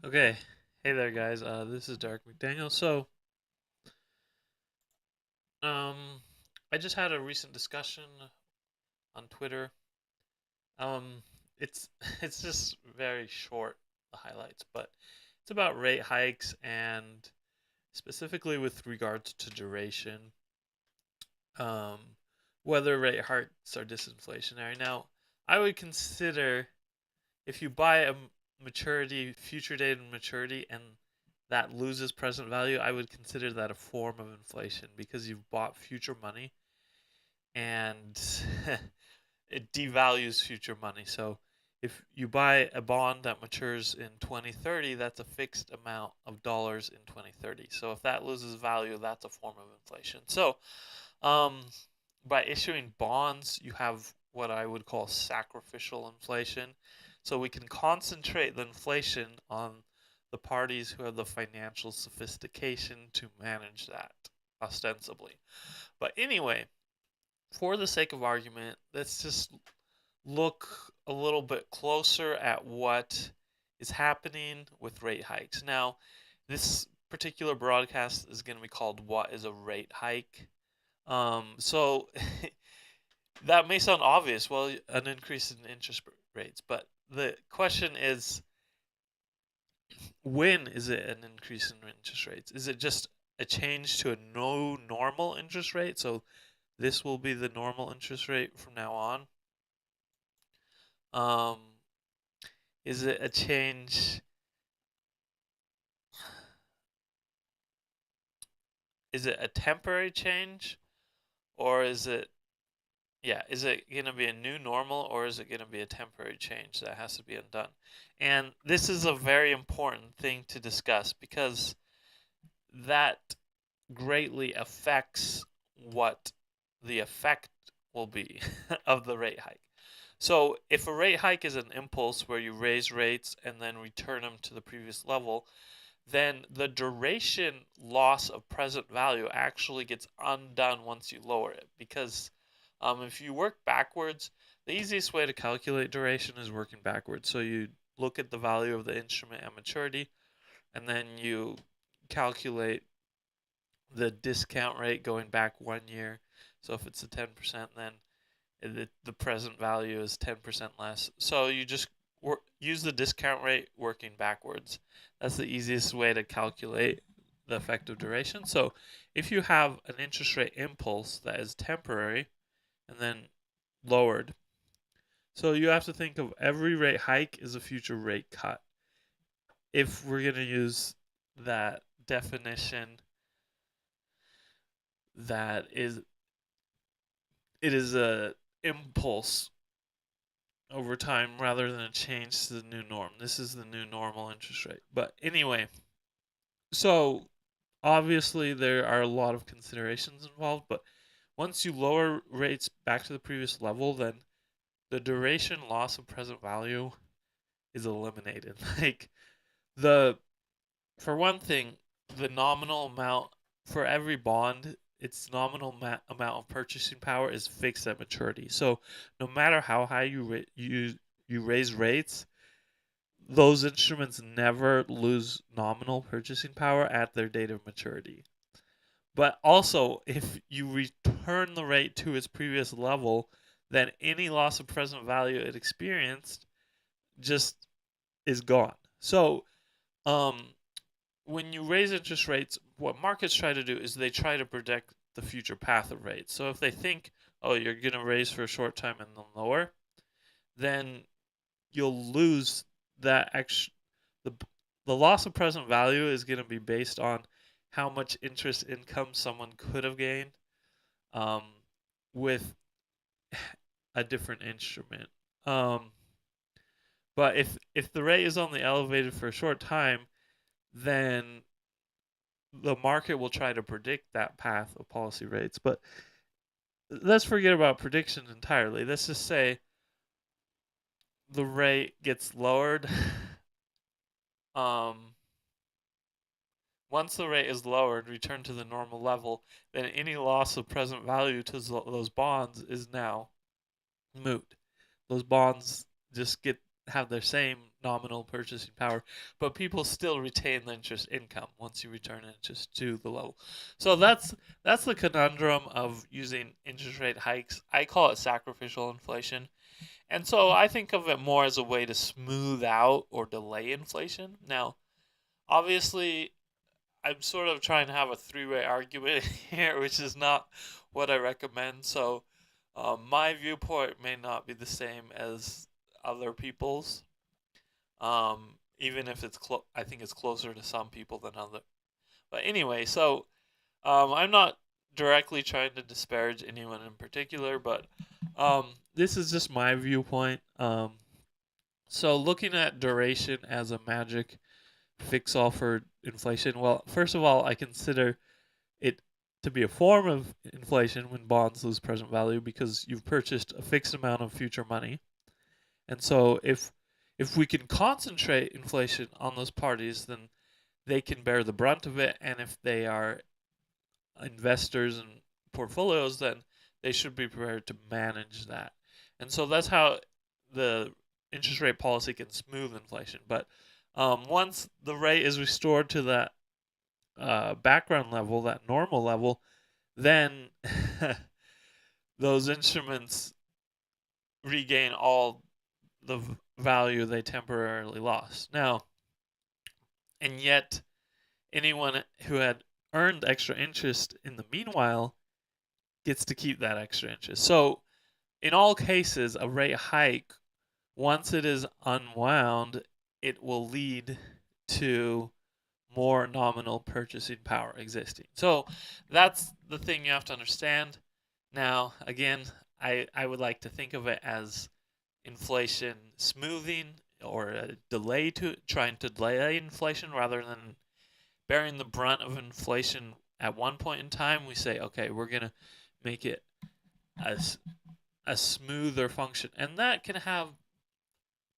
Okay, hey there, guys. This is Derek McDaniel. Um, I just had a recent discussion on Twitter. Um, it's it's just very short, the highlights, but it's about rate hikes and specifically with regards to duration. Um, whether rate hikes are disinflationary. Now, I would consider if you buy a maturity, future dated maturity, and that loses present value, I would consider that a form of inflation because you've bought future money and it devalues future money. So if you buy a bond that matures in 2030, that's a fixed amount of dollars in 2030. So if that loses value, that's a form of inflation. So um, by issuing bonds, you have what I would call sacrificial inflation. So we can concentrate the inflation on the parties who have the financial sophistication to manage that, ostensibly. But anyway, for the sake of argument, let's just look a little bit closer at what is happening with rate hikes. Now, this particular broadcast is going to be called What is a Rate Hike? So that may sound obvious. Well, an increase in interest rates, but the question is, when is it an increase in interest rates? Is it just a change to a no normal interest rate? So this will be the normal interest rate from now on. Um, is it a change? Is it a temporary change, or is it going to be a new normal, or is it going to be a temporary change that has to be undone? And this is a very important thing to discuss because that greatly affects what the effect will be of the rate hike. So, if a rate hike is an impulse where you raise rates and then return them to the previous level, then the duration loss of present value actually gets undone once you lower it. Because if you work backwards, the easiest way to calculate duration is working backwards. So you look at the value of the instrument at maturity, and then you calculate the discount rate going back 1 year. So if it's a 10%, then the present value is 10% less. So you just use the discount rate working backwards. That's the easiest way to calculate the effective duration. So if you have an interest rate impulse that is temporary and then lowered, so you have to think of every rate hike as a future rate cut. If we're going to use that definition, that is, it is a impulse over time rather than a change to the new norm. This is the new normal interest rate. But anyway, so obviously there are a lot of considerations involved, but once you lower rates back to the previous level, then the duration loss of present value is eliminated. Like the for one thing, the nominal amount for every bond, its nominal amount of purchasing power is fixed at maturity. So no matter how high you raise rates, those instruments never lose nominal purchasing power at their date of maturity. But also, if you return the rate to its previous level, then any loss of present value it experienced just is gone. So, um, when you raise interest rates, what markets try to do is they try to predict the future path of rates. So if they think, oh, you're going to raise for a short time and then lower, then you'll lose that extra. The, the loss of present value is going to be based on how much interest income someone could have gained um, with a different instrument. Um, but if the rate is only elevated for a short time, then the market will try to predict that path of policy rates. But let's forget about predictions entirely. Let's just say the rate gets lowered. um, Once the rate is lowered, return to the normal level, then any loss of present value to those bonds is now moot. Those bonds just get have their same nominal purchasing power, but people still retain the interest income once you return interest to the level. So that's the conundrum of using interest rate hikes. I call it sacrificial inflation. And so I think of it more as a way to smooth out or delay inflation. Now, obviously, I'm sort of trying to have a three-way argument here, which is not what I recommend. So, my viewpoint may not be the same as other people's. Even if I think it's closer to some people than other. But anyway, so I'm not directly trying to disparage anyone in particular, but this is just my viewpoint. So looking at duration as a magic fix all for inflation, well, first of all, I consider it to be a form of inflation when bonds lose present value because you've purchased a fixed amount of future money. And so if we can concentrate inflation on those parties, then they can bear the brunt of it. And if they are investors and portfolios, then they should be prepared to manage that. And so that's how the interest rate policy can smooth inflation. But once the rate is restored to that background level, that normal level, then those instruments regain all the value they temporarily lost. Now, and yet, anyone who had earned extra interest in the meanwhile gets to keep that extra interest. So, in all cases, a rate hike, once it is unwound, it will lead to more nominal purchasing power existing. So, that's the thing you have to understand. Now, again, I would like to think of it as inflation smoothing or a delay to trying to delay inflation rather than bearing the brunt of inflation at one point in time. We say, okay, we're going to make it a smoother function. And that can have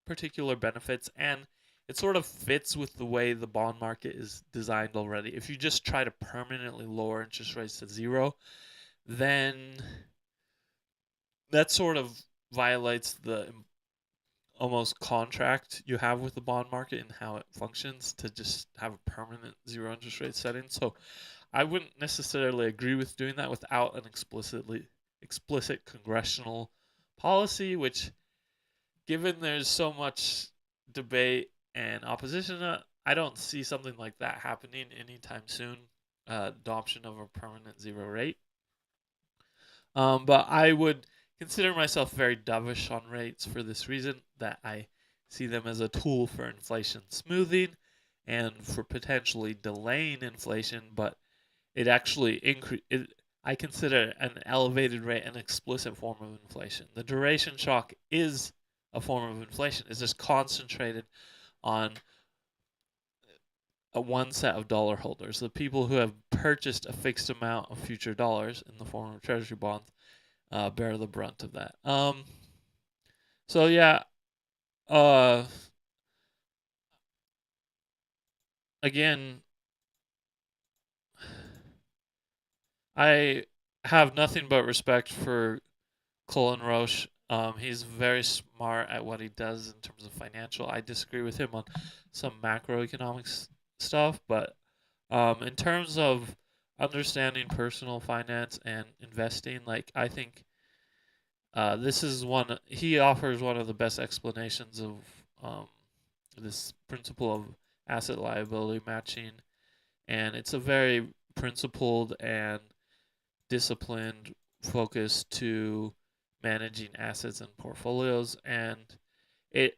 particular benefits. And it sort of fits with the way the bond market is designed already. If you just try to permanently lower interest rates to zero, then that sort of violates the almost contract you have with the bond market and how it functions to just have a permanent zero interest rate setting. So I wouldn't necessarily agree with doing that without an explicit congressional policy, which given there's so much debate and opposition, I don't see something like that happening anytime soon. Adoption of a permanent zero rate. But I would consider myself very dovish on rates for this reason that I see them as a tool for inflation smoothing and for potentially delaying inflation, but it actually I consider an elevated rate an explicit form of inflation. The duration shock is a form of inflation. It's just concentrated on one set of dollar holders, the people who have purchased a fixed amount of future dollars in the form of treasury bonds, bear the brunt of that. So yeah, again, I have nothing but respect for Colin Roche. He's very smart at what he does in terms of financial. I disagree with him on some macroeconomics stuff, but in terms of understanding personal finance and investing, like I think this is one he offers one of the best explanations of this principle of asset liability matching, and it's a very principled and disciplined focus to managing assets and portfolios, and it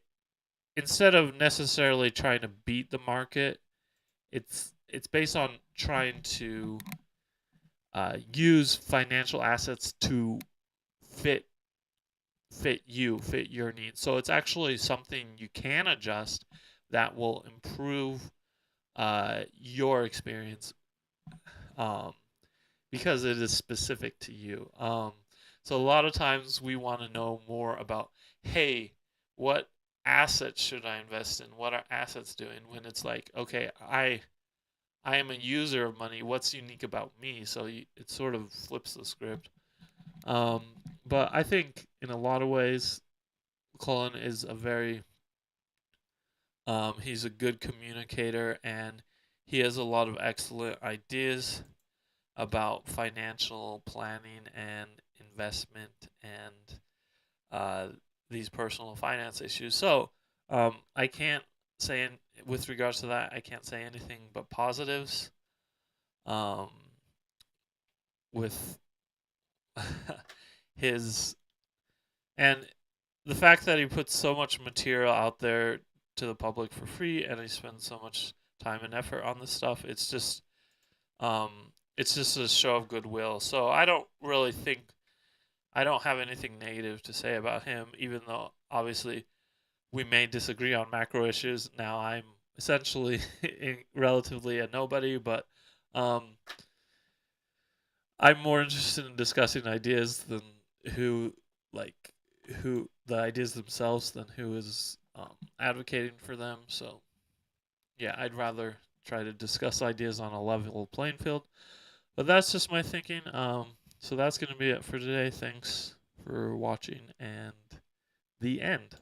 instead of necessarily trying to beat the market, it's based on trying to use financial assets to fit fit your needs. So it's actually something you can adjust that will improve your experience um, because it is specific to you. So a lot of times we want to know more about, hey, what assets should I invest in? What are assets doing? When it's like, okay, I am a user of money. What's unique about me? So it sort of flips the script. Um, but I think in a lot of ways, Colin is a very He's a good communicator, and he has a lot of excellent ideas about financial planning and investment and uh, these personal finance issues. So I can't say, with regards to that, I can't say anything but positives. Um, with his and the fact that he puts so much material out there to the public for free, and he spends so much time and effort on this stuff, um, it's just a show of goodwill. So I don't have anything negative to say about him, even though obviously we may disagree on macro issues. Now I'm essentially relatively a nobody, but um, I'm more interested in discussing ideas than who like who the ideas themselves than who is advocating for them. So yeah, I'd rather try to discuss ideas on a level playing field. But that's just my thinking. So that's going to be it for today. Thanks for watching, and the end.